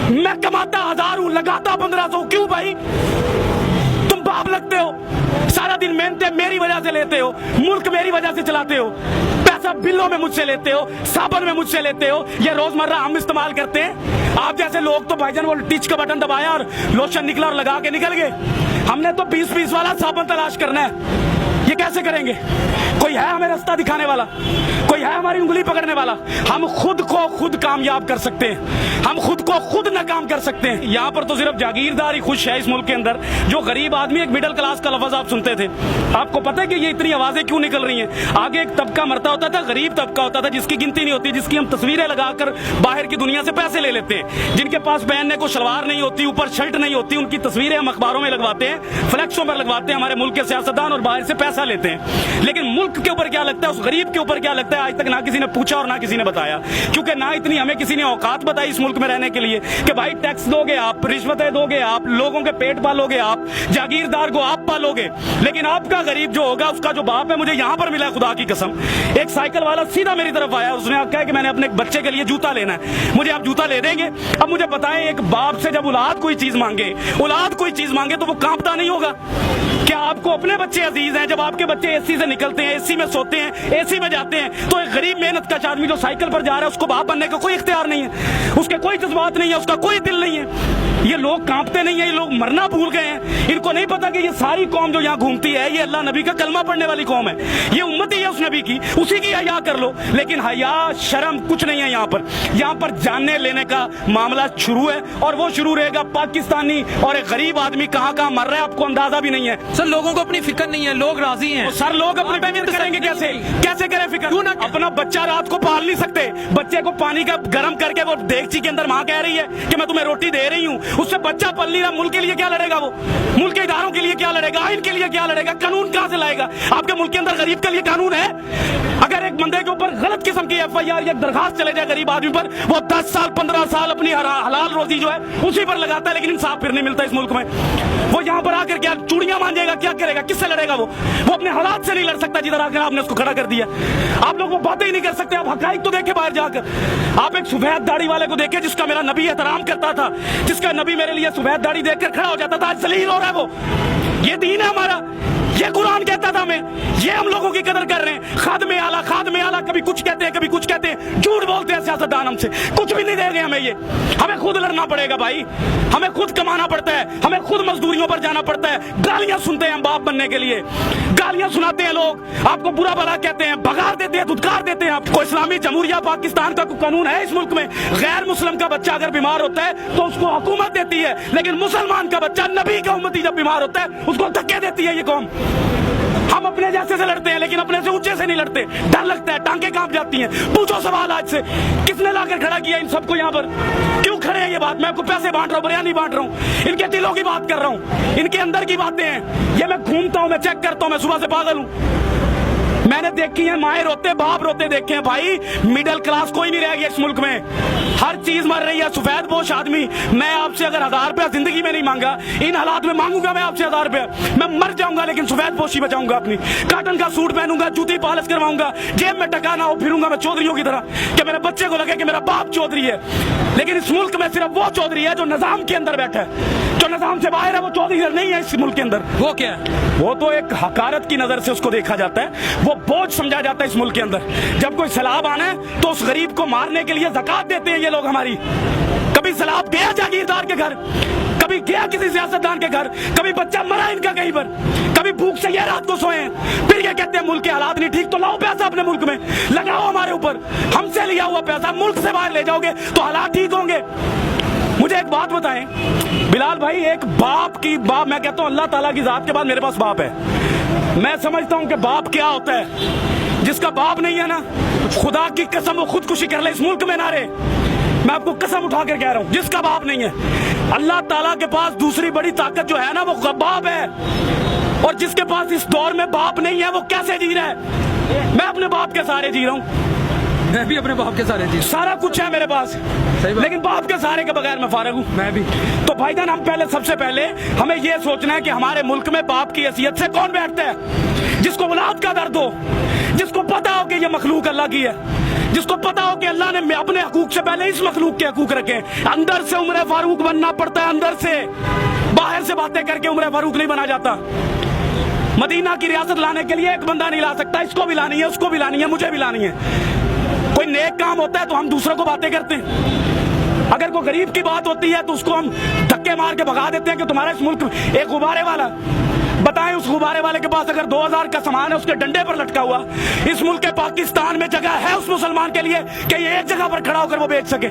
میں کماتا 1000 ہوں، لگاتا 1500، کیوں بھائی؟ تم باپ لگتے ہو، سارا دن محنتیں میری وجہ سے لیتے ہو، ملک میری وجہ سے چلاتے ہو، پیسہ بلوں میں مجھ سے لیتے ہو، صابن میں مجھ سے لیتے ہو، یہ روزمرہ ہم استعمال کرتے ہیں۔ آپ جیسے لوگ تو بھائی جان وہ ٹچ کا بٹن دبایا اور لوشن نکلا اور لگا کے نکل گئے، ہم نے تو 20 والا صابن تلاش کرنا ہے۔ یہ کیسے کریں گے؟ کوئی ہے ہمیں رستہ دکھانے والا؟ کوئی ہے ہماری انگلی پکڑنے والا؟ ہم خود کو خود کامیاب کر سکتے ہیں، ہم خود کو خود ناکام کر سکتے ہیں۔ یہاں پر تو صرف جاگیردار ہی خوش ہے اس ملک کے اندر، جو غریب آدمی، ایک مڈل کلاس کا لفظ آپ سنتے تھے۔ آپ کو پتہ ہے کہ یہ اتنی آوازیں کیوں نکل رہی ہیں؟ آگے ایک طبقہ مرتا ہوتا تھا، غریب طبقہ ہوتا تھا، جس کی گنتی نہیں ہوتی، جس کی ہم تصویریں لگا کر باہر کی دنیا سے پیسے لے لیتے ہیں، جن کے پاس پہننے کو شلوار نہیں ہوتی، اوپر شرٹ نہیں ہوتی، ان کی تصویریں ہم اخباروں میں لگواتے ہیں، فلیکسوں پر لگواتے ہیں، ہمارے ملک کے سیاستدان اور باہر سے پیسہ لیتے ہیں۔ لیکن ملک کے اوپر کیا لگتا ہے، اس غریب کے اوپر کیا لگتا ہے، آج تک نہ کسی نے پوچھا اور نہ کسی نے بتایا، کیونکہ نہ اتنی ہمیں کسی نے اوقات بتائی اس ملک میں رہنے کے لیے کہ بھائی ٹیکس دو گے آپ، رشوتیں دو گے آپ، لوگوں کے پیٹ پالو گے آپ، جاگیردار کو آپ پالو گے۔ لیکن آپ کا غریب جو ہوگا، اس کا جو باپ ہے، مجھے یہاں پر ملا خدا کی قسم، ایک سائیکل والا سیدھا میری طرف آیا، اس نے کہا کہ میں نے اپنے بچے کے لیے جوتا لینا ہے، مجھے آپ جوتا لے دیں گے؟ اب مجھے بتائیں، ایک باپ سے جب اولاد کوئی چیز مانگے، تو وہ کانپتا نہیں ہوگا؟ کیا آپ کو اپنے بچے عزیز ہیں؟ جب آپ کے بچے اے سی سے نکلتے ہیں، اے سی میں سوتے ہیں، اے سی میں جاتے ہیں، تو ایک غریب محنت کش آدمی جو سائیکل پر جا رہا ہے، اس کو باپ بننے کا کوئی اختیار نہیں ہے، اس کے کوئی جذبات نہیں ہے، اس کا کوئی دل نہیں ہے۔ یہ لوگ کانپتے نہیں ہیں، یہ لوگ مرنا بھول گئے ہیں، ان کو نہیں پتا کہ یہ ساری قوم جو یہاں گھومتی ہے، یہ اللہ نبی کا کلمہ پڑھنے والی قوم ہے، یہ امتی ہے اس نبی کی، اسی کی حیا کر لو۔ لیکن حیا شرم کچھ نہیں ہے یہاں پر جاننے لینے کا معاملہ شروع ہے، اور وہ شروع رہے گا۔ پاکستانی اور ایک غریب آدمی کہاں کہاں مر رہا ہے، آپ کو اندازہ بھی نہیں ہے۔ سر لوگوں کو اپنی فکر نہیں ہے، لوگ راضی ہیں۔ سر لوگ اپنی فکر کریں گے کیسے کریں فکر؟ اپنا بچہ رات کو پال نہیں سکتے، بچے کو پانی کا گرم کر کے وہ دیگچی کے اندر ماں کہہ رہی ہے کہ میں تمہیں روٹی دے رہی ہوں، اس سے بچہ پل نہیں رہا، ملک کے لیے کیا لڑے گا؟ وہ ملک کے اداروں کے لیے کیا لڑے گا؟ آئین کے لیے کیا لڑے گا؟ قانون کہاں سے لائے گا؟ آپ کے ملک کے اندر غریب کے لیے قانون ہے؟ اگر ایک بندے کے اوپر غلط قسم کی ایف آئی آر یا درخواست چلے جائے غریب آدمی پر، وہ 10 سال 15 سال اپنی حلال روزی جو ہے اسی پر لگاتا ہے، لیکن انصاف پھر نہیں ملتا اس ملک میں۔ وہ یہاں پر آ کر کیا چوڑیاں مانجے گا؟ کیا کرے گا؟ کس سے لڑے گا؟ وہ اپنے حالات سے نہیں لڑ سکتا، جدھر آ کر آپ نے اس کو کھڑا کر دیا۔ آپ لوگ وہ باتیں ہی نہیں کر سکتے، آپ حقائق تو دیکھیں باہر جا کر۔ آپ ایک سفید داڑھی والے کو دیکھیں جس کا میرا نبی احترام کرتا تھا، جس کا نبی میرے لیے سفید داڑھی دیکھ کر کھڑا ہو جاتا تھا، آج ذلیل ہو رہا ہے وہ۔ یہ دین ہے ہمارا، یہ قرآن کہتا تھا ہمیں، یہ ہم لوگوں کی قدر کر رہے ہیں۔ خادم اعلیٰ کبھی کچھ کہتے ہیں، کبھی کچھ کہتے ہیں، جھوٹ بولتے ہیں سیاستدان ہم سے، کچھ بھی نہیں دے گے ہمیں۔ یہ ہمیں خود لڑنا پڑے گا بھائی، ہمیں خود کمانا پڑتا ہے، ہمیں خود مزدوریوں پر جانا پڑتا ہے۔ گالیاں سنتے ہیں ہم باپ بننے کے لیے، گالیاں سناتے ہیں لوگ، آپ کو برا بھلا کہتے ہیں، بھگار دیتے ہیں، دھتکار دیتے ہیں آپ کو۔ اسلامی جمہوریہ پاکستان کا کوئی قانون ہے اس ملک میں؟ غیر مسلم کا بچہ اگر بیمار ہوتا ہے تو اس کو حکومت دیتی ہے، لیکن مسلمان کا بچہ، نبی کا امتی جب بیمار ہوتا ہے اس کو دھکے دیتی ہے یہ قوم۔ ہم اپنے جیسے سے لڑتے ہیں، لیکن اپنے سے اونچے سے نہیں لڑتے، ڈر لگتا ہے، ٹانگیں کانپ جاتی ہیں۔ پوچھو سوال آج سے، کس نے لا کر کھڑا کیا ان سب کو یہاں پر؟ کیوں کھڑے ہیں یہ بات؟ میں آپ کو پیسے بانٹ رہا ہوں، بریانی بانٹ رہا ہوں، ان کے دلوں کی بات کر رہا ہوں، ان کے اندر کی باتیں ہیں۔ یہ میں گھومتا ہوں، میں چیک کرتا ہوں، میں صبح سے پاگل ہوں۔ میں نے دیکھی ہیں مائیں روتے، باپ روتے دیکھے ہیں بھائی۔ مڈل کلاس کوئی نہیں رہ گیا اس ملک میں، ہر چیز مر رہی ہے۔ سفید پوش آدمی، میں آپ سے اگر 1000 روپیہ زندگی میں نہیں مانگا، ان حالات میں مانگوں گا میں آپ سے 1000 روپیہ، میں مر جاؤں گا لیکن سفید پوشی بچاؤں گا اپنی، کاٹن کا سوٹ پہنوں گا، جوتی پالش کرواؤں گا، جیب میں ٹکا نہ ہو، پھروں گا میں چودھریوں کی طرح کہ میرے بچے کو لگے کہ میرا باپ چودھری ہے۔ لیکن اس ملک میں صرف وہ چودھری ہے جو نظام کے اندر بیٹھا ہے، جو نظام سے باہر ہے وہ چودھری نہیں ہے اس ملک کے اندر۔ وہ کیا ہے؟ وہ تو ایک حقارت کی نظر سے اس کو دیکھا جاتا ہے، وہ بوجھ سمجھا جاتا ہے اس ملک کے اندر۔ جب کوئی سیلاب آنا ہے تو اس غریب کو مارنے کے لیے زکات دیتے ہیں یہ لوگ ہماری۔ کبھی سیلاب گیا جاگیردار کے گھر، کبھی گیا کسی سیاستدان کے گھر، کبھی بچہ مرا ان کا کہیں پر، کبھی بھوک سے یہ رات کو سوئے ہیں، پھر یہ کہتے ہیں ملک کے حالات نہیں ٹھیک، تو لاؤ پیسہ اپنے ملک میں، لگاؤ ہمارے اوپر، ہم سے لیا ہوا پیسہ ملک سے باہر لے جاؤ گے تو حالات ٹھیک ہوں گے۔ مجھے ایک بات بتائیں بلال بھائی، ایک باپ میں کہتا ہوں اللہ تعالیٰ کی ذات کے بعد میرے پاس باپ ہے۔ میں سمجھتا ہوں کہ باپ کیا ہوتا ہے، جس کا باپ نہیں ہے نا، خدا کی قسم وہ خودکشی کر لے اس ملک میں نہ رہے۔ میں آپ کو قسم اٹھا کر کہہ رہا ہوں، جس کا باپ نہیں ہے، اللہ تعالیٰ کے پاس دوسری بڑی طاقت جو ہے نا وہ باپ ہے، اور جس کے پاس اس دور میں باپ نہیں ہے وہ کیسے جی رہا ہے؟ میں اپنے باپ کے سہارے جی رہا ہوں، میں بھی اپنے باپ کے سارے جی سارا کچھ ہے میرے پاس, بات. لیکن باپ کے سہارے کے بغیر میں فارغ ہوں. میں بھی. تو بھائی جان ہم سب سے پہلے ہمیں یہ سوچنا ہے کہ ہمارے ملک میں باپ کی حیثیت سے کون بیٹھتا ہے, جس کو اولاد کا درد ہو, جس کو پتا ہو کہ یہ مخلوق اللہ کی ہے, جس کو پتا ہو کہ اللہ نے اپنے حقوق سے پہلے اس مخلوق کے حقوق رکھے. اندر سے عمر فاروق بننا پڑتا ہے, اندر سے, باہر سے باتیں کر کے عمر فاروق نہیں بنا جاتا. مدینہ کی ریاست لانے کے لیے ایک بندہ نہیں لا سکتا, اس کو بھی لانی ہے, اس کو بھی لانی ہے, مجھے بھی لانی ہے. کوئی نیک کام ہوتا ہے تو ہم دوسروں کو باتیں کرتے ہیں, اگر کوئی غریب کی بات ہوتی ہے تو اس کو ہم دھکے مار کے بھگا دیتے ہیں کہ تمہارا اس ملک ایک غبارے والا, بتائیں اس غبارے والے کے پاس اگر 2000 کا سامان ہے اس کے ڈنڈے پر لٹکا ہوا, اس ملک کے پاکستان میں جگہ ہے اس مسلمان کے لیے کہ یہ ایک جگہ پر کھڑا ہو کر وہ بیچ سکے؟